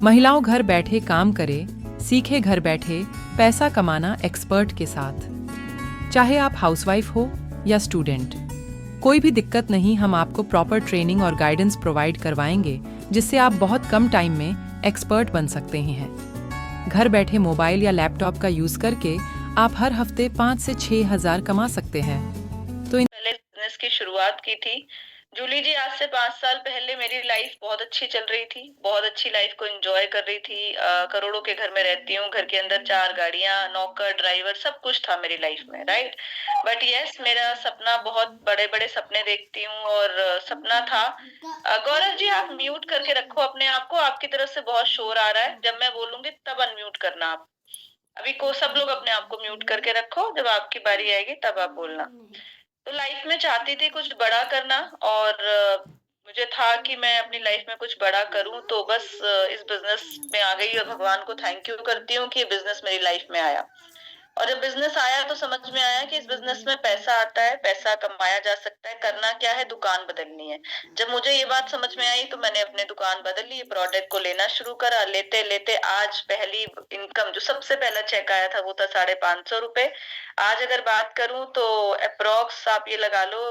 महिलाओं घर बैठे काम करे, सीखे घर बैठे पैसा कमाना एक्सपर्ट के साथ। चाहे आप हाउसवाइफ हो या स्टूडेंट, कोई भी दिक्कत नहीं, हम आपको प्रॉपर ट्रेनिंग और गाइडेंस प्रोवाइड करवाएंगे जिससे आप बहुत कम टाइम में एक्सपर्ट बन सकते हैं। घर बैठे मोबाइल या लैपटॉप का यूज करके आप हर हफ्ते 5 से 6 हजार कमा सकते हैं। तो पहले बिजनेस की शुरुआत की थी। जूली जी, आज से 5 साल पहले मेरी लाइफ बहुत अच्छी चल रही थी, बहुत अच्छी लाइफ को एंजॉय कर रही थी। करोड़ों के घर में रहती हूँ, घर के अंदर 4 गाड़ियां, नौकर, ड्राइवर, सब कुछ था मेरी लाइफ में, राइट। बट यस, मेरा सपना, बहुत बड़े बड़े सपने देखती हूँ और सपना था। गौरव जी, आप म्यूट करके रखो अपने आप को, आपकी तरफ से बहुत शोर आ रहा है। जब मैं बोलूंगी तब अनम्यूट करना आप। अभी को सब लोग अपने आप को म्यूट करके रखो, जब आपकी बारी आएगी तब आप बोलना। तो लाइफ में चाहती थी कुछ बड़ा करना, और मुझे था कि मैं अपनी लाइफ में कुछ बड़ा करूं, तो बस इस बिजनेस में आ गई, और भगवान को थैंक यू करती हूँ कि ये बिजनेस मेरी लाइफ में आया। और जब बिजनेस आया तो समझ में आया कि इस बिजनेस में पैसा आता है, पैसा कमाया जा सकता है। करना क्या है, दुकान बदलनी है। जब मुझे ये बात समझ में आई तो मैंने अपने दुकान बदल ली, प्रोडक्ट को लेना शुरू करा। लेते लेते आज पहली इनकम, जो सबसे पहला चेक आया था, वो था 550 रुपए। आज अगर बात करूं तो अप्रोक्स आप ये लगा लो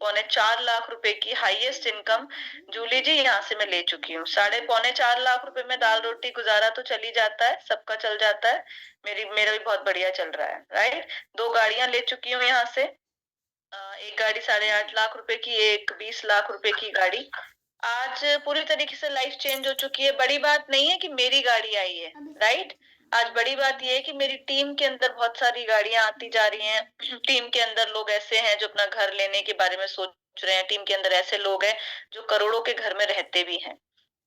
3.25 लाख रुपए की हाईएस्ट इनकम जूली जी यहाँ से मैं ले चुकी हूँ। 3.25 लाख रुपए में दाल रोटी गुजारा तो चल ही जाता है, सबका चल जाता है। मेरा भी बहुत बढ़िया चल रहा है, राइट। 2 गाड़ियां ले चुकी हूँ यहाँ से। एक गाड़ी 8.5 लाख रुपए की, एक 20 लाख रुपए की गाड़ी। आज पूरी तरीके से लाइफ चेंज हो चुकी है। बड़ी बात नहीं है कि मेरी गाड़ी आई है, राइट। आज बड़ी बात यह है कि मेरी टीम के अंदर बहुत सारी गाड़ियां आती जा रही हैं। टीम के अंदर लोग ऐसे हैं जो अपना घर लेने के बारे में सोच रहे हैं। टीम के अंदर ऐसे लोग हैं जो करोड़ों के घर में रहते भी हैं।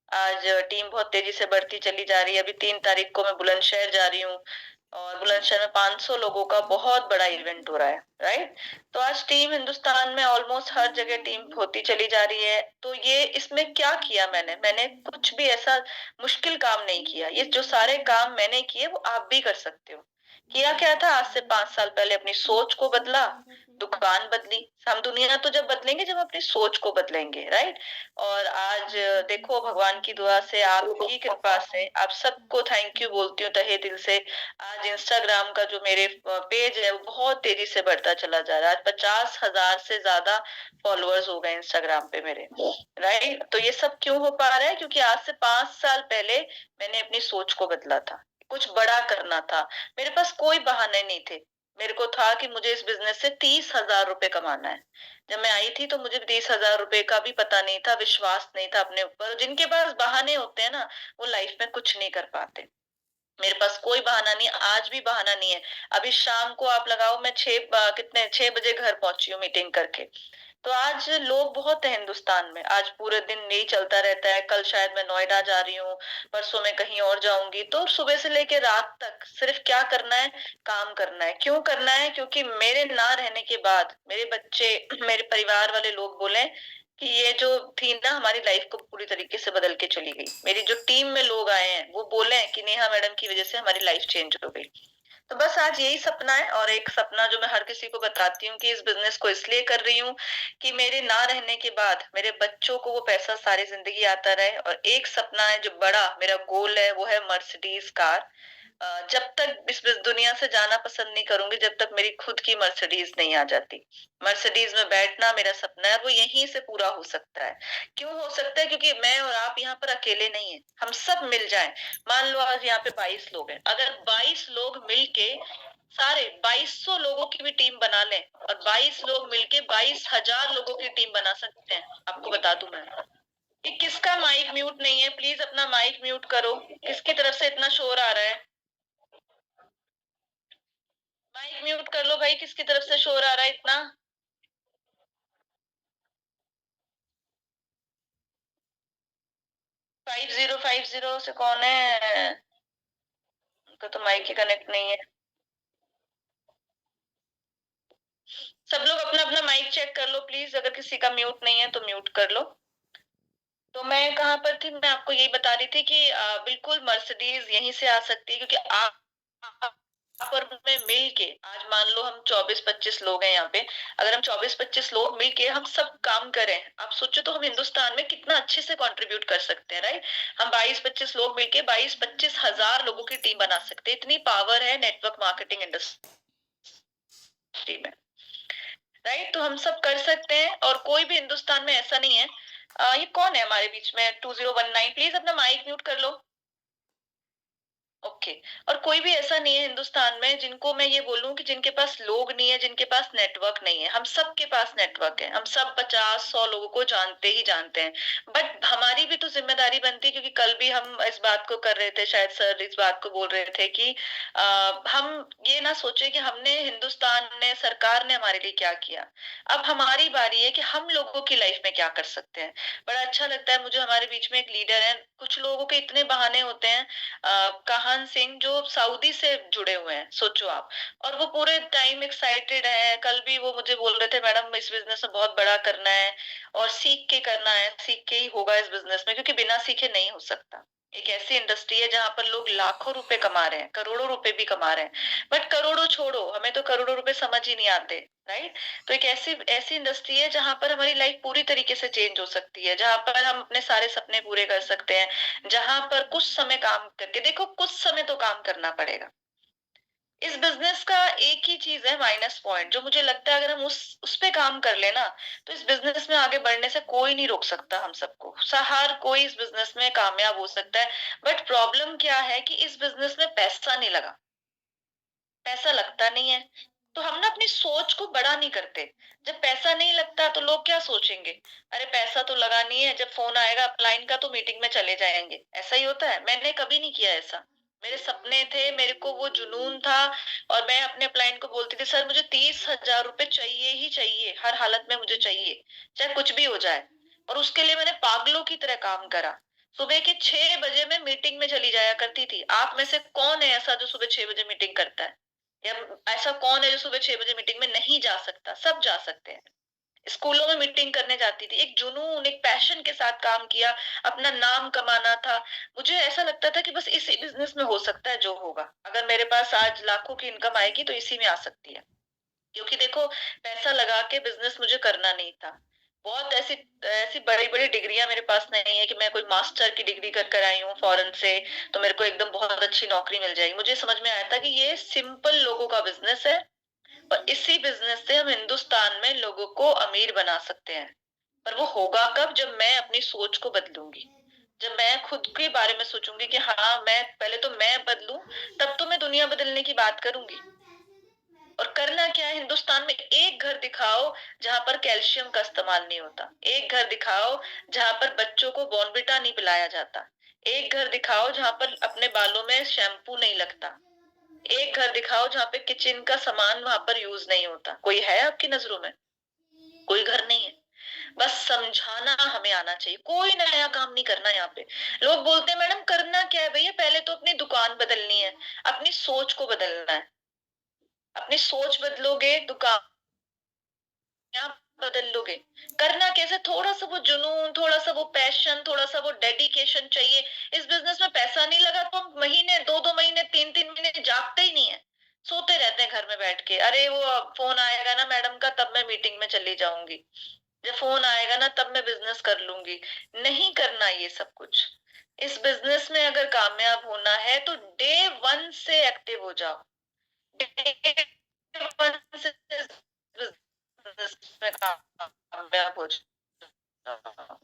आज टीम बहुत तेजी से बढ़ती चली जा रही है। अभी 3 तारीख को मैं बुलंदशहर जा रही हूँ, और बुलंदशहर में 500 लोगों का बहुत बड़ा इवेंट हो रहा है, राइट। तो आज टीम हिंदुस्तान में ऑलमोस्ट हर जगह टीम होती चली जा रही है। तो ये इसमें क्या किया मैंने कुछ भी ऐसा मुश्किल काम नहीं किया। ये जो सारे काम मैंने किए वो आप भी कर सकते हो। किया क्या था, आज से 5 साल पहले अपनी सोच को बदला, दुकान बदली। हम दुनिया तो जब बदलेंगे जब अपनी सोच को बदलेंगे, राइट। और आज देखो, भगवान की दुआ से, आपकी कृपा से, आप सबको थैंक यू बोलती हूँ तहे दिल से। आज इंस्टाग्राम का जो मेरे पेज है वो बहुत तेजी से बढ़ता चला जा रहा है। आज 50,000 से ज्यादा फॉलोअर्स हो गए इंस्टाग्राम पे मेरे, राइट। तो ये सब क्यों हो पा रहा है, क्योंकि आज से 5 साल पहले मैंने अपनी सोच को बदला था। कुछ बड़ा करना था। मेरे पास कोई बहाने नहीं थे। मेरे को था कि मुझे इस बिजनेस से 30,000 रुपए कमाना है। जब मैं आई थी तो मुझे 30,000 रुपए का भी पता नहीं था, विश्वास नहीं था अपने ऊपर। जिनके पास बहाने होते हैं ना, वो लाइफ में कुछ नहीं कर पाते। मेरे पास कोई बहाना नहीं, आज भी बहाना नहीं है। अभी शाम को आप लगाओ, मैं 6 बजे घर पहुंची हूँ मीटिंग करके। तो आज लोग बहुत है हिंदुस्तान में, आज पूरे दिन यही चलता रहता है। कल शायद मैं नोएडा जा रही हूँ, परसों मैं कहीं और जाऊंगी। तो सुबह से लेके रात तक सिर्फ क्या करना है, काम करना है। क्यों करना है, क्योंकि मेरे ना रहने के बाद मेरे बच्चे, मेरे परिवार वाले लोग बोले कि ये जो थी ना, हमारी लाइफ को पूरी तरीके से बदल के चली गई। मेरी जो टीम में लोग आए हैं वो बोले कि नेहा मैडम की वजह से हमारी लाइफ चेंज हो गई। तो बस आज यही सपना है, और एक सपना जो मैं हर किसी को बताती हूँ कि इस बिजनेस को इसलिए कर रही हूँ कि मेरे ना रहने के बाद मेरे बच्चों को वो पैसा सारी जिंदगी आता रहे। और एक सपना है जो बड़ा मेरा गोल है, वो है मर्सिडीज कार। जब तक इस दुनिया से जाना पसंद नहीं करूंगी जब तक मेरी खुद की मर्सिडीज नहीं आ जाती। मर्सिडीज में बैठना मेरा सपना है, वो यहीं से पूरा हो सकता है। क्यों हो सकता है, क्योंकि मैं और आप यहाँ पर अकेले नहीं है, हम सब मिल जाएं। मान लो आज यहाँ पे 22 लोग हैं, अगर 22 लोग मिलके सारे 2200 लोगों की भी टीम बना लें, और 22 लोग मिलके 22,000 लोगों की टीम बना सकते हैं। आपको बता दूं मैं कि किसका माइक म्यूट नहीं है, प्लीज अपना माइक म्यूट करो। किसकी तरफ से इतना शोर आ रहा है, माइक म्यूट कर लो भाई। किसकी तरफ से शोर आ रहा है इतना। 5050 से कौन है, उनका तो माइक ही कनेक्ट नहीं है। सब लोग अपना अपना माइक चेक कर लो प्लीज, अगर किसी का म्यूट नहीं है तो म्यूट कर लो। तो मैं कहाँ पर थी, मैं आपको यही बता रही थी कि बिल्कुल मर्सिडीज यहीं से आ सकती है, क्योंकि आप पर में मिल के, आज मान लो हम 24-25 लोग हैं यहाँ पे, अगर हम 24-25 लोग मिल के हम सब काम करें, आप सोचो तो हम हिंदुस्तान में कितना अच्छे से कंट्रीब्यूट कर सकते हैं, राइट। हम 22-25 लोग मिलके 22-25 हजार लोगों की टीम बना सकते हैं, इतनी पावर है नेटवर्क मार्केटिंग इंडस्ट्री में, राइट। तो हम सब कर सकते हैं, और कोई भी हिंदुस्तान में ऐसा नहीं है। ये कौन है हमारे बीच में? 2019, प्लीज अपना माइक म्यूट कर लो। ओके। और कोई भी ऐसा नहीं है हिंदुस्तान में जिनको मैं ये बोलूं कि जिनके पास लोग नहीं है, जिनके पास नेटवर्क नहीं है। हम सबके पास नेटवर्क है, हम सब 50-100 लोगों को जानते ही जानते हैं। बट हमारी भी तो जिम्मेदारी बनती है, क्योंकि कल भी हम इस बात को कर रहे थे, शायद सर इस बात को बोल रहे थे कि हम ये ना सोचे कि हमने, हिंदुस्तान ने, सरकार ने हमारे लिए क्या किया। अब हमारी बारी है कि हम लोगों की लाइफ में क्या कर सकते हैं। बड़ा अच्छा लगता है मुझे, हमारे बीच में एक लीडर है, कुछ लोगों के इतने बहाने होते हैं। काहन सिंह जो सऊदी से जुड़े हुए हैं, सोचो आप। और वो पूरे टाइम एक्साइटेड है, कल भी वो मुझे बोल रहे थे, मैडम इस बिजनेस में बहुत बड़ा करना है और सीख के करना है, सीख के ही होगा इस बिजनेस में, क्योंकि बिना सीखे नहीं हो सकता। एक ऐसी इंडस्ट्री है जहां पर लोग लाखों रुपए कमा रहे हैं, करोड़ों रुपए भी कमा रहे हैं। बट करोड़ों छोड़ो, हमें तो करोड़ों रुपए समझ ही नहीं आते, राइट। तो एक ऐसी ऐसी इंडस्ट्री है जहां पर हमारी लाइफ पूरी तरीके से चेंज हो सकती है, जहां पर हम अपने सारे सपने पूरे कर सकते हैं, जहां पर कुछ समय काम करके देखो, कुछ समय तो काम करना पड़ेगा। इस बिजनेस का एक ही चीज है माइनस पॉइंट, जो मुझे लगता है अगर हम उस पे काम कर लेना, तो इस बिजनेस में आगे बढ़ने से कोई नहीं रोक सकता हम सबको। हर कोई इस बिजनेस में कामयाब हो सकता है। बट प्रॉब्लम क्या है कि इस बिजनेस में पैसा नहीं लगा, पैसा लगता नहीं है। तो हम ना अपनी सोच को बड़ा नहीं करते। जब पैसा नहीं लगता तो लोग क्या सोचेंगे? अरे पैसा तो लगा नहीं है, जब फोन आएगा अपलाइन का तो मीटिंग में चले जाएंगे। ऐसा ही होता है। मैंने कभी नहीं किया ऐसा। मेरे सपने थे, मेरे को वो जुनून था, और मैं अपने अपलाइन को बोलती थी, सर मुझे 30,000 रुपए चाहिए ही चाहिए, हर हालत में मुझे चाहिए, चाहे कुछ भी हो जाए। और उसके लिए मैंने पागलों की तरह काम करा। सुबह के 6 बजे मैं मीटिंग में चली जाया करती थी। आप में से कौन है ऐसा जो सुबह 6 बजे मीटिंग करता है? या ऐसा कौन है जो सुबह 6 बजे मीटिंग में नहीं जा सकता? सब जा सकते हैं। स्कूलों में मीटिंग करने जाती थी, एक जुनून, एक पैशन के साथ काम किया। अपना नाम कमाना था। मुझे ऐसा लगता था कि बस इसी बिजनेस में हो सकता है जो होगा। अगर मेरे पास आज लाखों की इनकम आएगी तो इसी में आ सकती है। क्योंकि देखो, पैसा लगा के बिजनेस मुझे करना नहीं था। बहुत ऐसी ऐसी बड़ी बड़ी डिग्रियां मेरे पास नहीं है कि मैं कोई मास्टर की डिग्री कर कर आई हूँ फॉरेन से, तो मेरे को एकदम बहुत अच्छी नौकरी मिल जाएगी। मुझे समझ में आया था कि ये सिंपल लोगों का बिजनेस है, और इसी बिजनेस से हम हिंदुस्तान में लोगों को अमीर बना सकते हैं। पर वो होगा कब? जब मैं अपनी सोच को बदलूंगी, जब मैं खुद के बारे में सोचूंगी कि हाँ, मैं पहले तो मैं बदलूं, तब तो मैं दुनिया बदलने की बात करूंगी। और करना क्या है, हिंदुस्तान में एक घर दिखाओ जहां पर कैल्शियम का इस्तेमाल नहीं होता। एक घर दिखाओ जहां पर बच्चों को बॉर्नविटा नहीं पिलाया जाता। एक घर दिखाओ जहां पर अपने बालों में शैम्पू नहीं लगता। एक घर दिखाओ जहां पे किचन का सामान वहां पर यूज नहीं होता। कोई है आपकी नजरों में? कोई घर नहीं है। बस समझाना हमें आना चाहिए, कोई नया काम नहीं करना यहाँ पे। लोग बोलते हैं मैडम करना क्या है? भैया पहले तो अपनी दुकान बदलनी है, अपनी सोच को बदलना है। अपनी सोच बदलोगे, दुकान आप बदल लोगे। करना कैसे? थोड़ा सा वो जुनून, थोड़ा सा वो पैशन, थोड़ा सा वो डेडिकेशन चाहिए। इस बिजनेस में पैसा नहीं लगा तो हम महीने, 2-2 महीने, 3-3 महीने जागते ही नहीं है। सोते रहते हैं घर में बैठ के। अरे वो फोन आएगा ना मैडम का, तब मैं मीटिंग में चली जाऊंगी। जब फोन आएगा ना तब मैं बिजनेस कर लूंगी। नहीं करना ये सब कुछ। इस बिजनेस में अगर कामयाब होना है तो डे 1 से एक्टिव हो जाओ। डे 1 से बिजनेस में कामयाब हो जाओ।